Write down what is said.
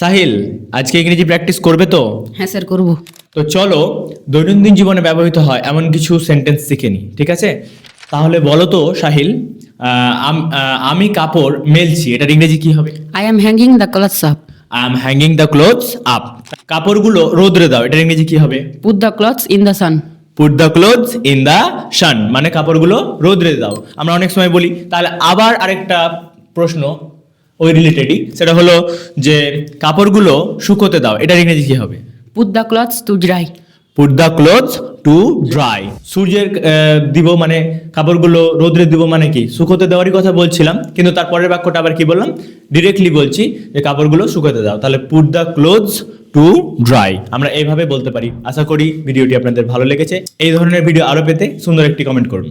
সাহিল, আজকে ইংরেজি প্র্যাকটিস করবে তো? হ্যাঁ স্যার করব। তো চলো দৈনন্দিন জীবনে ব্যবহৃত হয় এমন কিছু সেন্টেন্স শিখে নিই, ঠিক আছে? তাহলে বলো তো সাহিল, আমি কাপড় মেলছি, এটার ইংরেজি কি হবে? I am hanging the clothes up. I am hanging the clothes up. কাপড়গুলো রোদ্রে দাও, এটার ইংরেজি কি হবে? Put the clothes in the sun. Put the clothes in the sun, মানে কাপড়গুলো রোদ্রে দাও। আমরা অনেক সময় বলি। তাহলে আবার আরেকটা প্রশ্ন ওই রিলেটেডই, সেটা হলো যে কাপড়গুলো শুকোতে দাও, এটার ইংরেজি কি হবে? Put the clothes to dry. Put the clothes to dry. সূর্যের দিব মানে কাপড়গুলো রোদ্রে দিব মানে কি? শুকোতে দেওয়ারই কথা বলছিলাম, কিন্তু তারপরের বাক্যটা আবার কি বললাম? ডিরেক্টলি বলছি যে কাপড়গুলো শুকোতে দাও। তাহলে put the clothes to dry আমরা এইভাবে বলতে পারি। আশা করি ভিডিওটি আপনাদের ভালো লেগেছে। এই ধরনের ভিডিও আরো পেতে সুন্দর একটি কমেন্ট করুন।